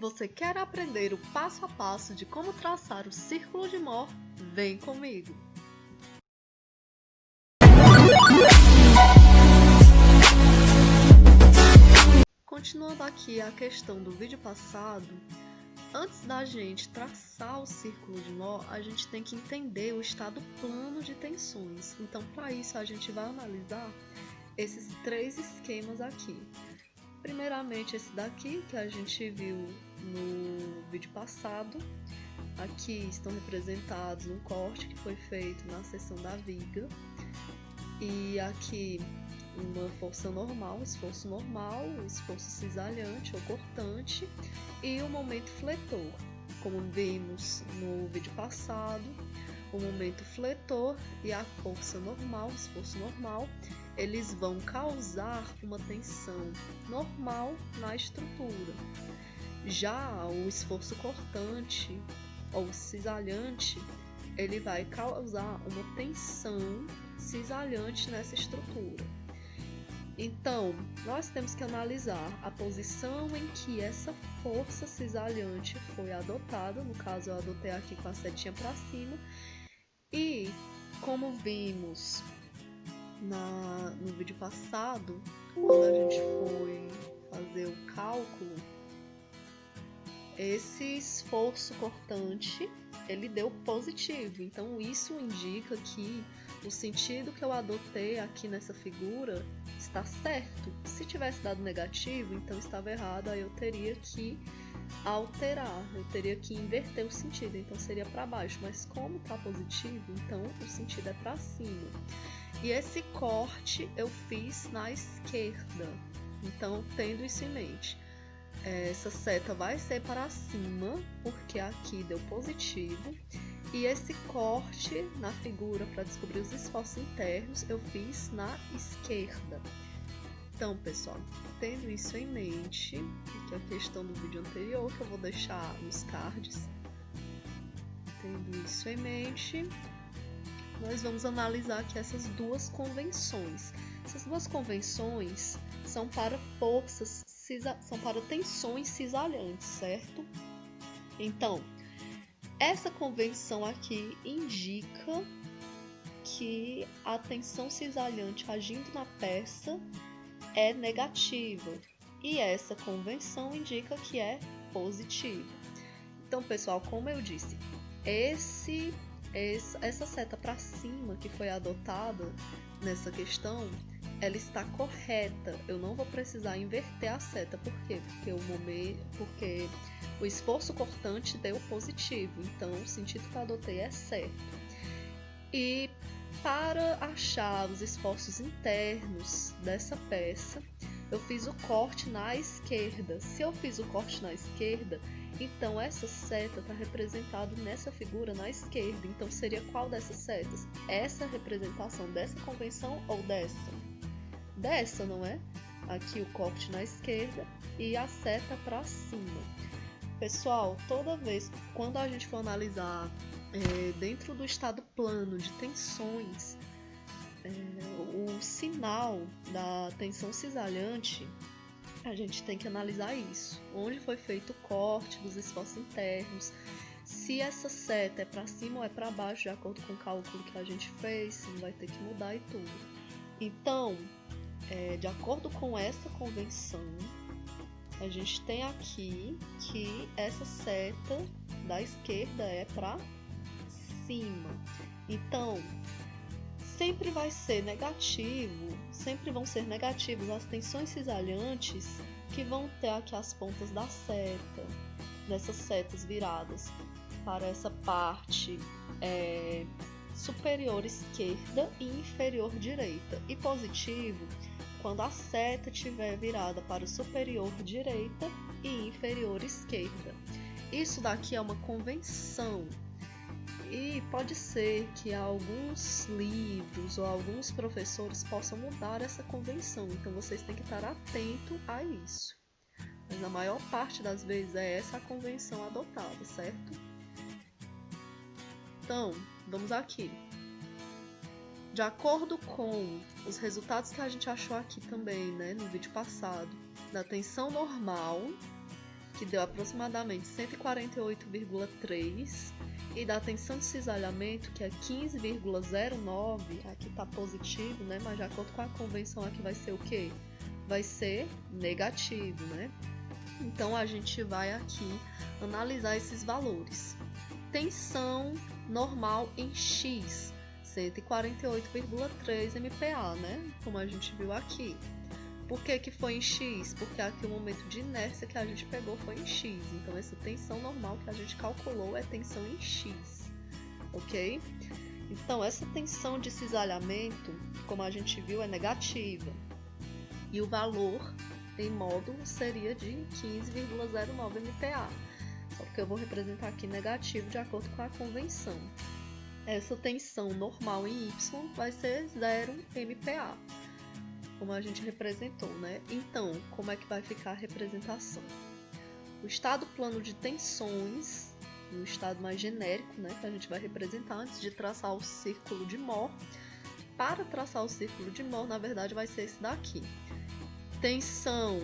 Você quer aprender o passo a passo de como traçar o círculo de Mohr? Vem comigo! Continuando aqui a questão do vídeo passado, antes da gente traçar o círculo de Mohr, a gente tem que entender o estado plano de tensões. Então, para isso, a gente vai analisar esses três esquemas aqui. Primeiramente, esse daqui, que a gente viu no vídeo passado. Aqui estão representados um corte que foi feito na seção da viga. E aqui uma força normal, esforço cisalhante ou cortante e o momento fletor. Como vimos no vídeo passado, o momento fletor e a força normal, esforço normal, eles vão causar uma tensão normal na estrutura. Já o esforço cortante ou cisalhante, ele vai causar uma tensão cisalhante nessa estrutura. Então, nós temos que analisar a posição em que essa força cisalhante foi adotada. No caso, eu adotei aqui com a setinha para cima. E, como vimos no vídeo passado, quando a gente foi fazer o cálculo, esse esforço cortante, ele deu positivo. Então, isso indica que o sentido que eu adotei aqui nessa figura está certo. Se tivesse dado negativo, então estava errado, aí eu teria que alterar, eu teria que inverter o sentido, então seria para baixo. Mas como está positivo, então o sentido é para cima. E esse corte eu fiz na esquerda, então tendo isso em mente. Essa seta vai ser para cima, porque aqui deu positivo. E esse corte na figura para descobrir os esforços internos eu fiz na esquerda. Então, pessoal, tendo isso em mente, que é a questão do vídeo anterior, que eu vou deixar nos cards. Tendo isso em mente, nós vamos analisar aqui essas duas convenções. Essas duas convenções são para são para tensões cisalhantes, certo? Então, essa convenção aqui indica que a tensão cisalhante agindo na peça é negativa e essa convenção indica que é positiva. Então, pessoal, como eu disse, essa seta para cima que foi adotada nessa questão, ela está correta. Eu não vou precisar inverter a seta. Por quê? Porque o esforço cortante deu positivo. Então, o sentido que eu adotei é certo. E para achar os esforços internos dessa peça, eu fiz o corte na esquerda. Se eu fiz o corte na esquerda, então essa seta está representada nessa figura na esquerda. Então, seria qual dessas setas? Essa representação dessa convenção ou dessa? Dessa, não é? Aqui o corte na esquerda e a seta para cima. Pessoal, toda vez quando a gente for analisar dentro do estado plano de tensões, o sinal da tensão cisalhante, a gente tem que analisar isso. Onde foi feito o corte dos esforços internos, se essa seta é para cima ou é para baixo, de acordo com o cálculo que a gente fez, se não vai ter que mudar e tudo. Então, de acordo com essa convenção, a gente tem aqui que essa seta da esquerda é para cima. Então, sempre vai ser negativo, sempre vão ser negativos as tensões cisalhantes que vão ter aqui as pontas da seta, dessas setas viradas para essa parte superior esquerda e inferior direita. E positivo quando a seta estiver virada para o superior direita e inferior esquerda. Isso daqui é uma convenção. E pode ser que alguns livros ou alguns professores possam mudar essa convenção. Então, vocês têm que estar atentos a isso. Mas na maior parte das vezes é essa a convenção adotada, certo? Então, vamos aqui. De acordo com os resultados que a gente achou aqui também, né, no vídeo passado, da tensão normal, que deu aproximadamente 148,3, e da tensão de cisalhamento, que é 15,09, aqui está positivo, né? Mas de acordo com a convenção aqui vai ser o quê? Vai ser negativo, né? Então a gente vai aqui analisar esses valores. Tensão normal em X, 148,3 MPa, né? Como a gente viu aqui. Por que foi em X? Porque aqui o momento de inércia que a gente pegou foi em X. Então essa tensão normal que a gente calculou é tensão em X, ok? Então essa tensão de cisalhamento, como a gente viu, é negativa. E o valor em módulo seria de 15,09 MPa. Só porque eu vou representar aqui negativo de acordo com a convenção. Essa tensão normal em Y vai ser 0 MPa, como a gente representou, né? Então, como é que vai ficar a representação? O estado plano de tensões, no estado mais genérico, né, que a gente vai representar antes de traçar o círculo de Mohr. Para traçar o círculo de Mohr, na verdade, vai ser esse daqui. Tensão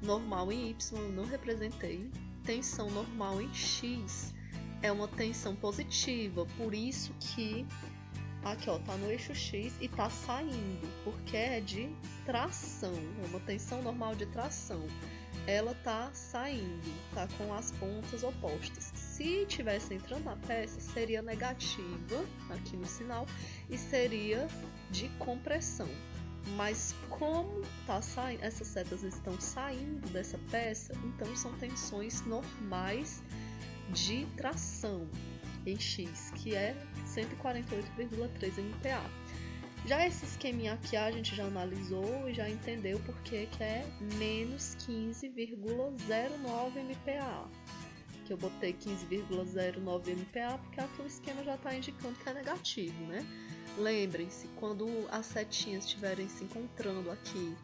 normal em Y, eu não representei. Tensão normal em X é uma tensão positiva, por isso que aqui, ó, tá no eixo X e tá saindo, porque é de tração, é uma tensão normal de tração. Ela tá saindo, tá com as pontas opostas. Se tivesse entrando na peça, seria negativa aqui no sinal e seria de compressão. Mas como tá saindo, essas setas estão saindo dessa peça, então são tensões normais de tração em X, que é 148,3 MPa. Já esse esqueminha aqui a gente já analisou e já entendeu porque que é menos 15,09 MPa. Que eu botei 15,09 MPa porque aqui o esquema já está indicando que é negativo, né? Lembrem-se, quando as setinhas estiverem se encontrando aqui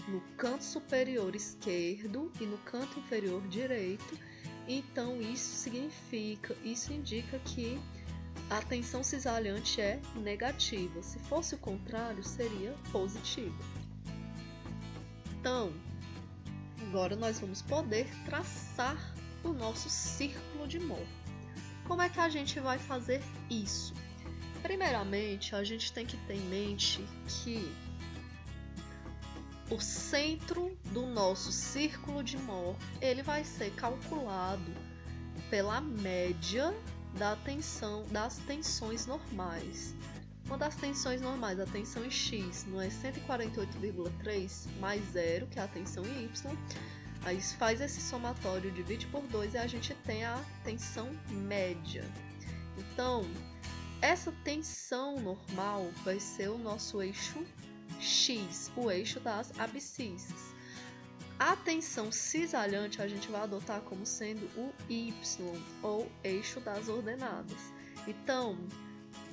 no canto superior esquerdo e no canto inferior direito, então isso indica que a tensão cisalhante é negativa. Se fosse o contrário, seria positiva. Então, agora nós vamos poder traçar o nosso círculo de Mohr. Como é que a gente vai fazer isso? Primeiramente, a gente tem que ter em mente que o centro do nosso círculo de Mohr, ele vai ser calculado pela média das tensões normais. Uma das tensões normais, a tensão em X, não é 148,3 mais 0, que é a tensão em Y. Aí faz esse somatório, divide por 2 e a gente tem a tensão média. Então, essa tensão normal vai ser o nosso eixo X, o eixo das abscissas. A tensão cisalhante a gente vai adotar como sendo o Y, ou eixo das ordenadas. Então,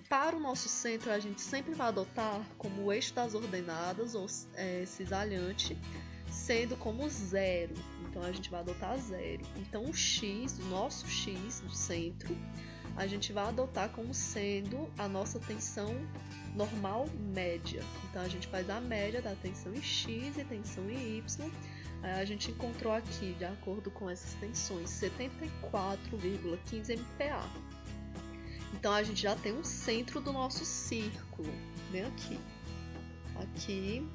para o nosso centro, a gente sempre vai adotar como o eixo das ordenadas, ou cisalhante, sendo como 0. Então, a gente vai adotar 0. Então, o X, o nosso X do centro, a gente vai adotar como sendo a nossa tensão normal média. Então, a gente faz a média da tensão em X e tensão em Y. Aí a gente encontrou aqui, de acordo com essas tensões, 74,15 MPa. Então, a gente já tem um centro do nosso círculo, bem aqui. Aqui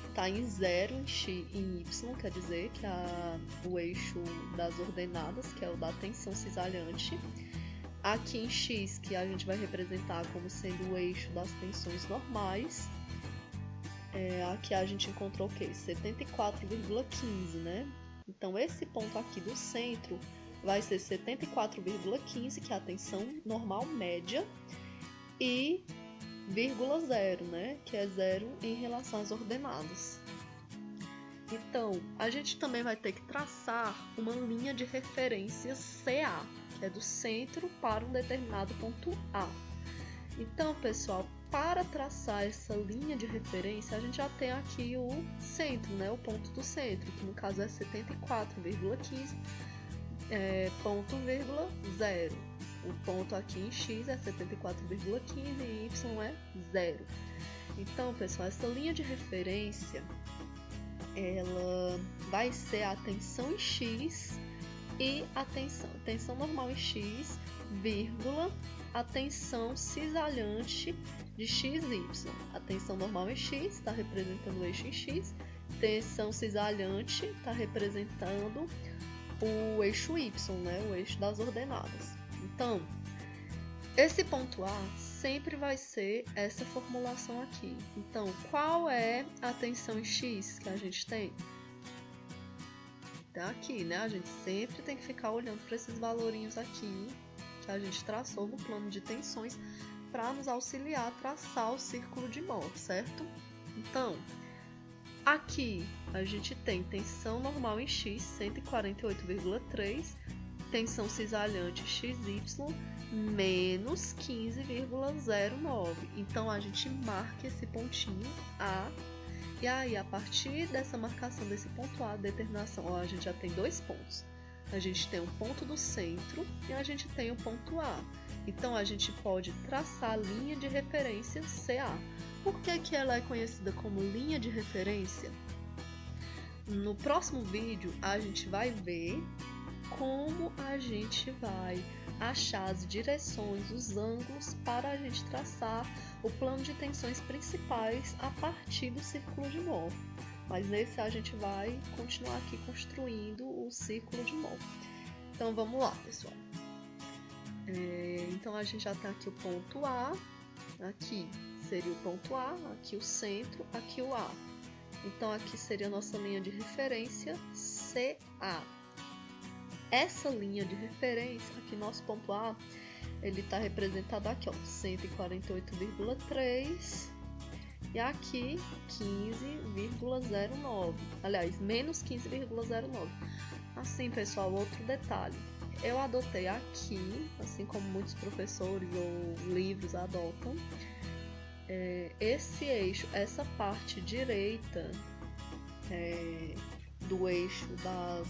está em 0 em Y, quer dizer que é o eixo das ordenadas, que é o da tensão cisalhante. Aqui em X, que a gente vai representar como sendo o eixo das tensões normais. Aqui a gente encontrou o quê? 74,15, né? Então, esse ponto aqui do centro vai ser 74,15, que é a tensão normal média, e 0,0, né? Que é 0 em relação às ordenadas. Então, a gente também vai ter que traçar uma linha de referência CA, que é do centro para um determinado ponto A. Então, pessoal, para traçar essa linha de referência, a gente já tem aqui o centro, né? O ponto do centro, que no caso é 74,15, ponto, 0. O ponto aqui em X é 74,15 e Y é 0. Então, pessoal, essa linha de referência, ela vai ser a tensão em X e a tensão normal em X, vírgula, a tensão cisalhante de XY. A tensão normal em X está representando o eixo em X, tensão cisalhante está representando o eixo Y, né? O eixo das ordenadas. Então, esse ponto A sempre vai ser essa formulação aqui. Então, qual é a tensão em X que a gente tem? Tá aqui, né? A gente sempre tem que ficar olhando para esses valorinhos aqui que a gente traçou no plano de tensões para nos auxiliar a traçar o círculo de Mohr, certo? Então, aqui a gente tem tensão normal em X, 148,3, tensão cisalhante XY, menos 15,09. Então, a gente marca esse pontinho A, e aí, a partir dessa marcação desse ponto A, determinação, ó, a gente já tem dois pontos. A gente tem um ponto do centro e a gente tem o ponto A. Então, a gente pode traçar a linha de referência CA. Por que ela é conhecida como linha de referência? No próximo vídeo, a gente vai ver como a gente vai achar as direções, os ângulos para a gente traçar o plano de tensões principais a partir do círculo de Mohr. Mas nesse a gente vai continuar aqui construindo o círculo de Mohr. Então vamos lá, pessoal. Então a gente já tem aqui o ponto A, aqui seria o ponto A, aqui o centro, aqui o A. Então aqui seria a nossa linha de referência CA. Essa linha de referência, aqui nosso ponto A, ele está representado aqui, ó, 148,3 e aqui 15,09. Aliás, menos 15,09. Assim, pessoal, outro detalhe. Eu adotei aqui, assim como muitos professores ou livros adotam, esse eixo, essa parte direita do eixo da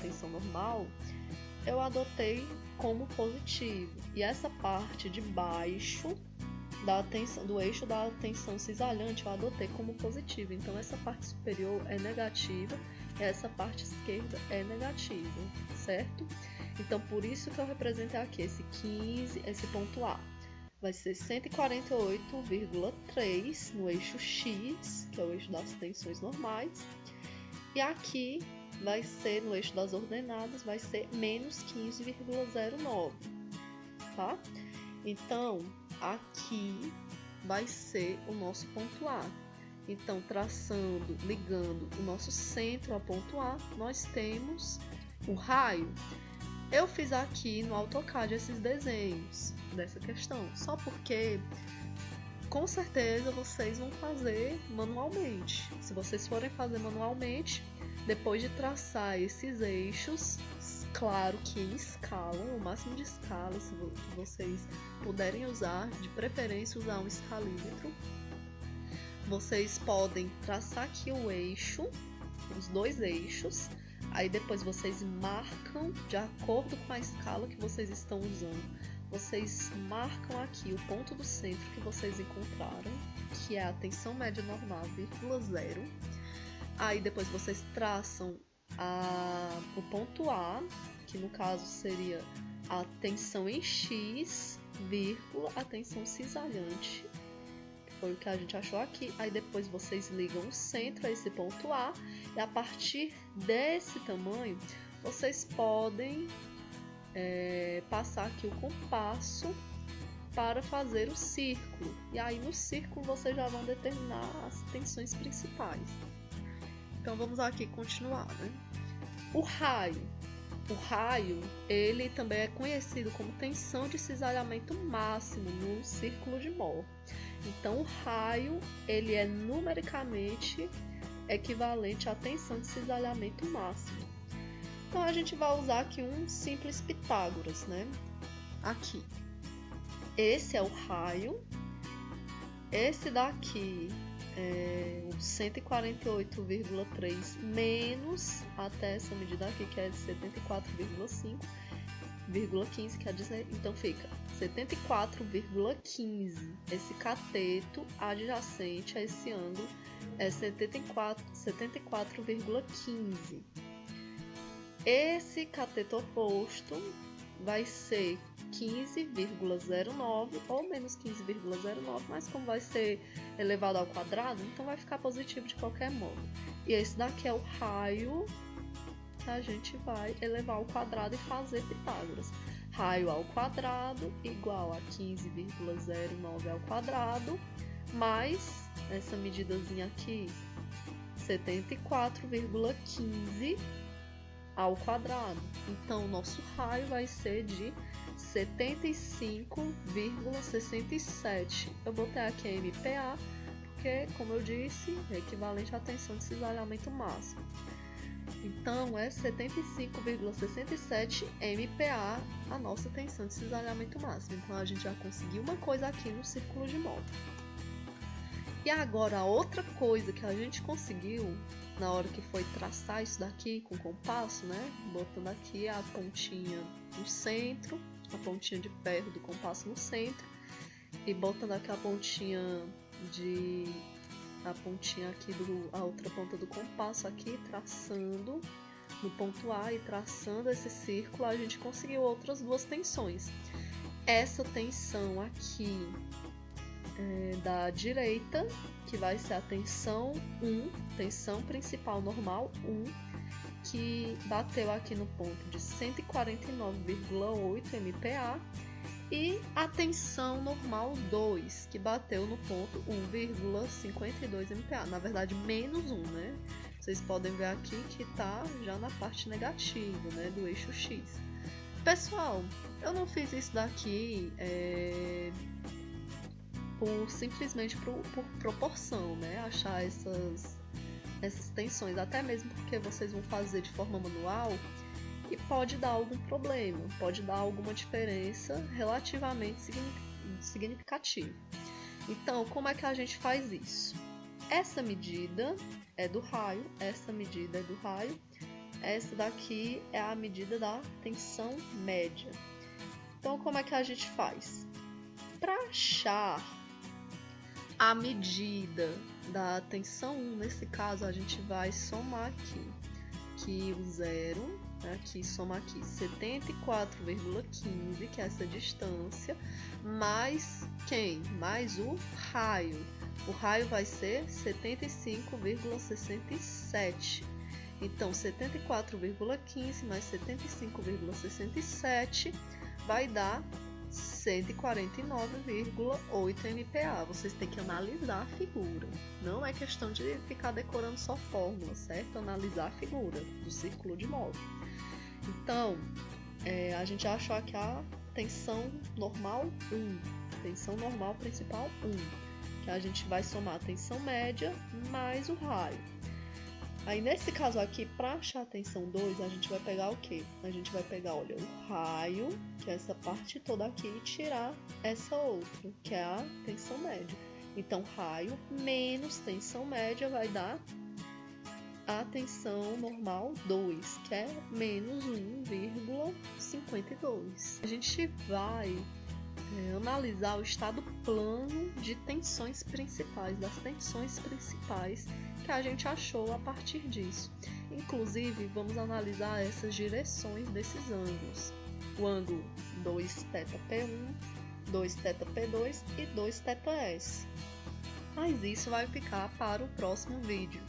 tensão normal, eu adotei como positivo. E essa parte de baixo do eixo da tensão cisalhante eu adotei como positivo. Então essa parte superior é negativa e essa parte esquerda é negativa, certo? Então por isso que eu representei aqui esse 15, esse ponto A. Vai ser 148,3 no eixo X, que é o eixo das tensões normais. E aqui vai ser, no eixo das ordenadas, vai ser menos 15,09, tá? Então, aqui vai ser o nosso ponto A. Então, traçando, ligando o nosso centro ao ponto A, nós temos o raio. Eu fiz aqui no AutoCAD esses desenhos dessa questão, só porque com certeza vocês vão fazer manualmente. Se vocês forem fazer manualmente, depois de traçar esses eixos, claro que em escala, o máximo de escala que vocês puderem usar, de preferência usar um escalímetro, vocês podem traçar aqui o eixo, os dois eixos, aí depois vocês marcam de acordo com a escala que vocês estão usando. Vocês marcam aqui o ponto do centro que vocês encontraram, que é a tensão média normal, vírgula 0. Aí depois vocês traçam o ponto A, que no caso seria a tensão em X, vírgula, a tensão cisalhante, que foi o que a gente achou aqui. Aí depois vocês ligam o centro a esse ponto A, e a partir desse tamanho, vocês podem passar aqui o compasso para fazer o círculo. E aí no círculo vocês já vão determinar as tensões principais. Então vamos aqui continuar, né? O raio, ele também é conhecido como tensão de cisalhamento máximo no círculo de Mohr. Então o raio, ele é numericamente equivalente à tensão de cisalhamento máximo. Então a gente vai usar aqui um simples Pitágoras, né? Aqui. Esse é o raio. Esse daqui é o 148,3 menos até essa medida aqui, que é de 74,5,15, quer dizer, então fica 74,15. Esse cateto adjacente a esse ângulo é 74,15. Esse cateto oposto vai ser 15,09 ou menos 15,09, mas como vai ser elevado ao quadrado, então vai ficar positivo de qualquer modo. E esse daqui é o raio que a gente vai elevar ao quadrado e fazer Pitágoras. Raio ao quadrado igual a 15,09 ao quadrado, mais essa medidazinha aqui, 74,15 ao quadrado. Então, o nosso raio vai ser de 75,67. Eu botei aqui a MPa, porque, como eu disse, é equivalente à tensão de cisalhamento máximo. Então, é 75,67 MPa a nossa tensão de cisalhamento máximo. Então, a gente já conseguiu uma coisa aqui no círculo de Mohs. E agora, a outra coisa que a gente conseguiu na hora que foi traçar isso daqui com o compasso, né? Botando aqui a pontinha no centro, a pontinha de ferro do compasso no centro, e botando aqui a pontinha aqui a outra ponta do compasso aqui, traçando no ponto A e traçando esse círculo, a gente conseguiu outras duas tensões. Essa tensão aqui da direita, que vai ser a tensão 1, tensão principal normal 1, que bateu aqui no ponto de 149,8 MPa, e a tensão normal 2, que bateu no ponto 1,52 MPa, na verdade menos 1, né? Vocês podem ver aqui que está já na parte negativa, né, do eixo X. Pessoal, eu não fiz isso daqui simplesmente por proporção, né? Achar essas tensões, até mesmo porque vocês vão fazer de forma manual e pode dar algum problema, pode dar alguma diferença relativamente significativa. Então, como é que a gente faz isso? Essa medida é do raio, essa medida é do raio, essa daqui é a medida da tensão média. Então, como é que a gente faz? Para achar a medida da tensão 1, nesse caso, a gente vai somar aqui, que o zero, aqui soma aqui 74,15, que é essa distância, mais quem? Mais o raio. O raio vai ser 75,67. Então, 74,15 mais 75,67 vai dar 149,8 MPa. Vocês têm que analisar a figura. Não é questão de ficar decorando só fórmula, certo? Analisar a figura do círculo de Mohs. Então, a gente achou aqui a tensão normal 1, tensão normal principal 1, que a gente vai somar a tensão média mais o raio. Aí, nesse caso aqui, para achar a tensão 2, a gente vai pegar o quê? A gente vai pegar, olha, o raio, que é essa parte toda aqui, e tirar essa outra, que é a tensão média. Então, raio menos tensão média vai dar a tensão normal 2, que é menos 1,52. A gente vai analisar o estado plano de tensões principais, das tensões principais que a gente achou a partir disso. Inclusive, vamos analisar essas direções desses ângulos. O ângulo 2θp1, 2θp2 e 2θs. Mas isso vai ficar para o próximo vídeo.